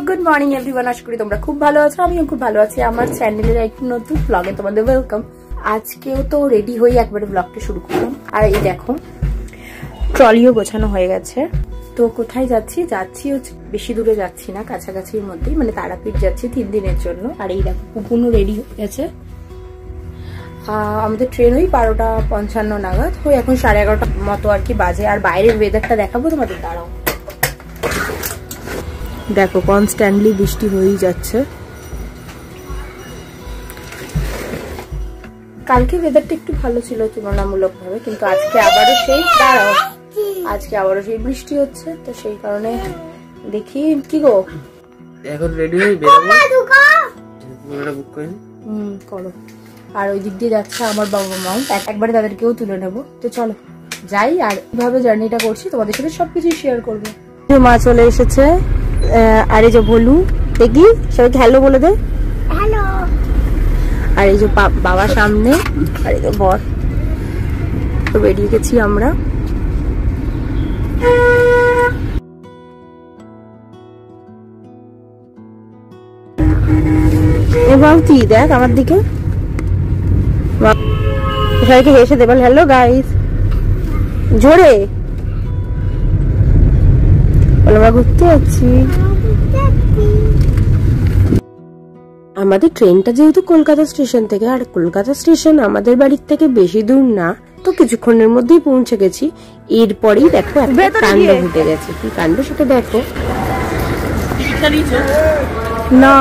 Good morning everyone, আশা করি তোমরা খুব ভালো আছো। আমিও খুব ভালো আছি। আমার চ্যানেলের একটি নতুন ব্লগে তোমাদের ওয়েলকাম। আজকেও তো রেডি হয়ে একবারে ব্লগটা শুরু করলাম। আর এই দেখো ট্রলিও গোছানো হয়ে গেছে। তো কোথায় যাচ্ছি হচ্ছে বেশি দূরে যাচ্ছি না, কাছাকাছির মধ্যেই, মানে তারাপীঠ যাচ্ছি 3 দিনের জন্য। আর এই দেখো পুকুনও রেডি হয়ে গেছে। আমাদের ট্রেন ওই 12:55 নাগাদ, ওই এখন 11:30 মতো আর কি বাজে। আর বাইরের ওয়েদারটা দেখাবো তোমাদের, দাঁড়াও। দেখো কনস্ট্যান্টলি বৃষ্টি হয়েই যাচ্ছে। কালকে ওয়েদারটা একটু ভালো ছিল তুলনামূলক ভাবে, কিন্তু আজকে আবারও সেই বৃষ্টি হচ্ছে। তো সেই কারণে দেখি কি গো, এখন রেডি হয়ে বেরোবো। বুক করেন করো। আর ওই দিক দিয়ে যাচ্ছে আমার বাবা মাও, একবারে তাদেরকেও তুলে নেবো। তো চলো যাই, আর কিভাবে জার্নিটা করছি তোমাদের সাথে সবকিছু শেয়ার করবো। মা চলে এসেছে, আর এই যে ভলু, দেখি সবাইকে হ্যালো বলে দে। হ্যালো। আর এই যে বাবা সামনে, আর এই যে বর। তো বেরিয়ে গেছি আমরা। এবার তুই দেখ আমার দিকে, সবাইকে হেসে দে, বল হ্যালো গাইস জোরে। আমরা ঘুরতে যাচ্ছি। আমাদের ট্রেনটা যেহেতু কলকাতা স্টেশন থেকে, আর কলকাতা স্টেশন আমাদের বাড়ির থেকে বেশি দূর না, তো কিছুক্ষণের মধ্যেই পৌঁছে গেছি। এরপরেই দেখো একটা কাণ্ড ঘটে গেছে। কি কাণ্ড সেটা দেখো না,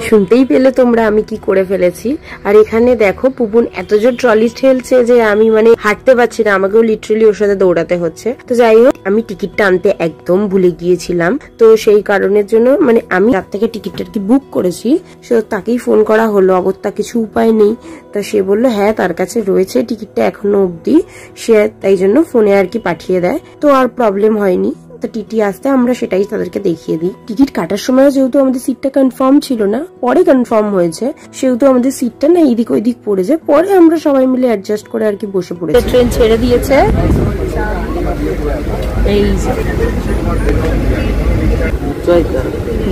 শুনতেই পেলে তোমরা আমি কি করে ফেলেছি। আর এখানে দেখো পুপুন এত জোর ট্রলি ঠেলছে যে আমি মানে হাঁটতে পারছি না, আমাকেও লিটারালি ওর সাথে দৌড়াতে হচ্ছে। তো যাই হোক, আমি টিকিটটা আনতে একদম ভুলে গিয়েছিলাম। তো সেই কারণের জন্য মানে আমি তার থেকে টিকিটটা কি বুক করেছি, সে তাকেই ফোন করা হলো, অগত্যা কিছু উপায় নেই। তা সে বললো হ্যাঁ তার কাছে রয়েছে টিকিটটা এখনো অব্দি, সে তাই জন্য ফোনে আর কি পাঠিয়ে দেয়। তো আর প্রবলেম হয়নি। তো টিটি আসতে আমরা সেটাই তাদেরকে দেখিয়ে দিই। টিকিট কাটার সময় যেহেতু আমাদের সিটটা কনফার্ম ছিল না, পরে কনফার্ম হয়েছে, সেহেতু আমাদের সিটটা না এইদিক ওইদিক পড়েছে। পরে আমরা সবাই মিলে অ্যাডজাস্ট করে আর কি বসে পড়েছি। ট্রেন ছেড়ে দিয়েছে, এই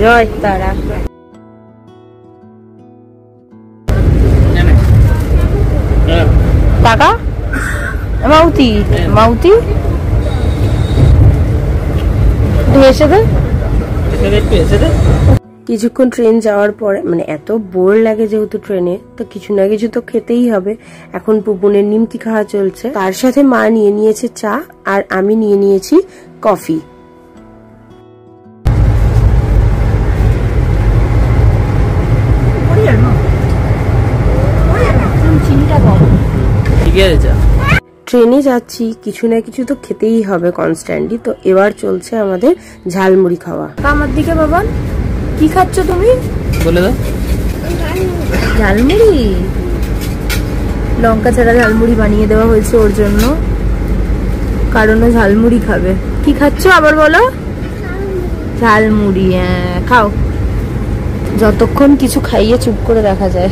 জয় তারা। টাকা মাউতি মাউতি কিছুক্ষণ ট্রেন যাওয়ার পরে মানে এত বোর লাগে যেহেতু ট্রেনে, তো কিছু না কিছু তো খেতেই হবে। এখন পুপুনের নিমকি খাওয়া চলছে, তার সাথে মা নিয়ে নিয়েছে চা, আর আমি নিয়ে নিয়েছি কফি। ট্রেনে যাচ্ছি, কিছু না কিছু তো খেতেই হবে কনস্ট্যান্টলি। তো এবার চলছে আমাদের ঝালমুড়ি খাওয়া। আমার দিকে বাবা, কি খাচ্ছ তুমি বলে দাও। ঝালমুড়ি, লঙ্কা ছাড়া ঝালমুড়ি বানিয়ে দেওয়া হয়েছে ওর জন্য, কারণ ও ঝালমুড়ি খাবে। কি খাচ্ছ আবার বলো? ঝালমুড়ি। হ্যাঁ খাও, যতক্ষণ কিছু খাইয়ে চুপ করে রাখা যায়।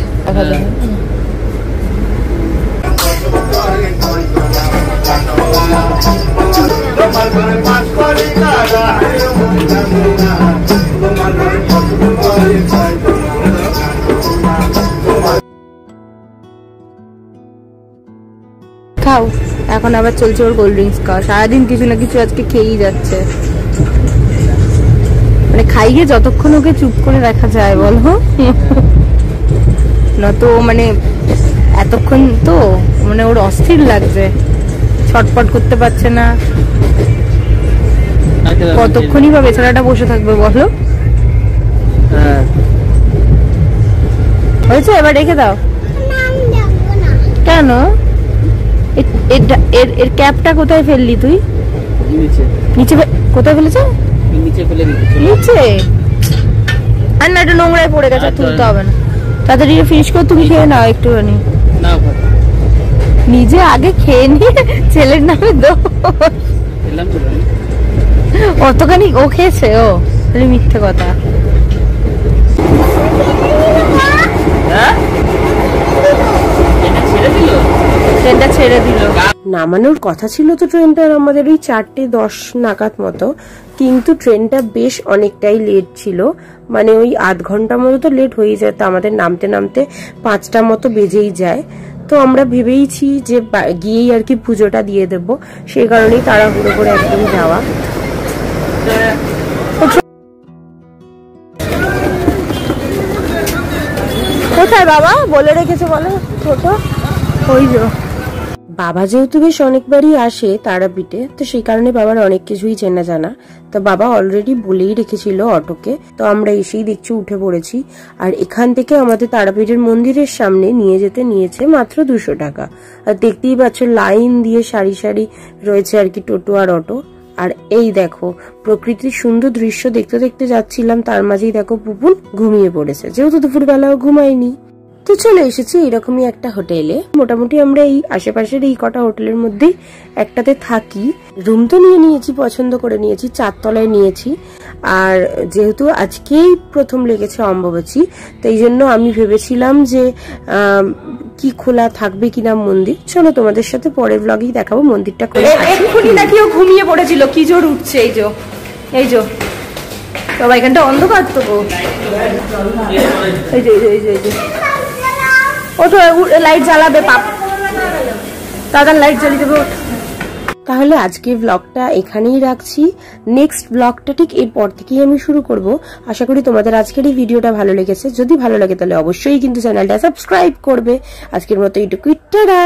খাও। এখন আবার চলছে ওর কোল্ড ড্রিঙ্কস খাওয়া। সারাদিন কিছু না কিছু আজকে খেয়েই যাচ্ছে, মানে খাইয়ে যতক্ষণ ওকে চুপ করে রাখা যায় বলো, না তো মানে এতক্ষণ তো মানে ওর অস্থির লাগছে, ছটপট করতে পারছে না। কতক্ষণই বা বেচারাটা বসে থাকবে বলো। হয়েছে, এবার রেখে দাও। কেন? এর ক্যাপটা কোথায় ফেললি তুই? নিচে। কোথায় ফেলেছ? নিচে। আর না, এটা নোংরায় পড়ে গেছে, তুলতে হবে না। তাড়াতাড়ি ফিনিশ করে তুমি খেয়ে নাও একটুখানি। নিজে আগে খেয়ে নিয়ে ছেলের নামে দোষ। অতখানি ও খেয়েছে, ও মিথ্যে কথা। ট্রেনটা ছেড়ে দিল। নামানোর কথা ছিল তো ট্রেনটার আমাদের ওই 4:10 নাগাদ মতো, কিন্তু ট্রেনটা বেশ অনেকটাই লেট ছিল, মানে ওই আধ ঘন্টা মতো তো লেট হয়ে যায়। তো আমাদের নামতে নামতে 5টা মতো বেজেই যায়। তো আমরা ভেবেইছি যে গিয়েই আর কি পুজোটা দিয়ে দেব, সেই কারণেই তাড়াহুড়ো করে একদম যাওয়া। কোথায় বাবা বলে রেখেছে বলো ছোট? ওই যে বাবা যেহেতু বেশ অনেকবারই আসে তারাপীঠে, তো সেই কারণে বাবার অনেক কিছুই চেনা জানা। তো বাবা অলরেডি বলেই রেখেছিল অটোকে, তো আমরা এসেই দেখছি উঠে পড়েছি। আর এখান থেকে আমাদের তারাপীঠের মন্দিরের সামনে নিয়ে যেতে নিয়েছে মাত্র 200 টাকা। আর দেখতেই পাচ্ছ লাইন দিয়ে সারি সারি রয়েছে আর কি টোটো আর অটো। আর এই দেখো প্রকৃতির সুন্দর দৃশ্য দেখতে দেখতে যাচ্ছিলাম, তার মাঝেই দেখো পুপুন ঘুমিয়ে পড়েছে, যেহেতু দুপুরবেলাও ঘুমায়নি। তো চলে এসেছি এরকমই একটা হোটেলে। মোটামুটি আমরা এই আশেপাশের এই কটা হোটেলের মধ্যেই একটাতে থাকি। রুম তো নিয়ে নিয়েছি, পছন্দ করে নিয়েছি, 4 তলায় নিয়েছি। আর যেহেতু আজকেই প্রথম লেগেছে অম্বুবাচী, তো এই জন্য আমি ভেবেছিলাম যে কি খোলা থাকবে কিনা মন্দির। চলো তোমাদের সাথে পরের ব্লগেই দেখাবো মন্দিরটা খোলা। এক্ষুনি নাকি ও ঘুমিয়ে পড়েছিল, কি জোর উঠছে। এই যে বাবা এখানটা অন্ধকার তো, এই যে ওঠো লাইট জ্বালাবে, পাপ দাদা লাইট জ্বালিয়ে দেবে। তাহলে আজকে ব্লগটা এখানেই রাখছি। নেক্সট ব্লগটা ঠিক এরপর থেকেই আমি শুরু করব। আশা করি তোমাদের আজকের এই ভিডিওটা ভালো লেগেছে। যদি ভালো লাগে তাহলে অবশ্যই কিন্তু চ্যানেলটা সাবস্ক্রাইব করবে। আজকের মতো এইটুকুই, টাটা।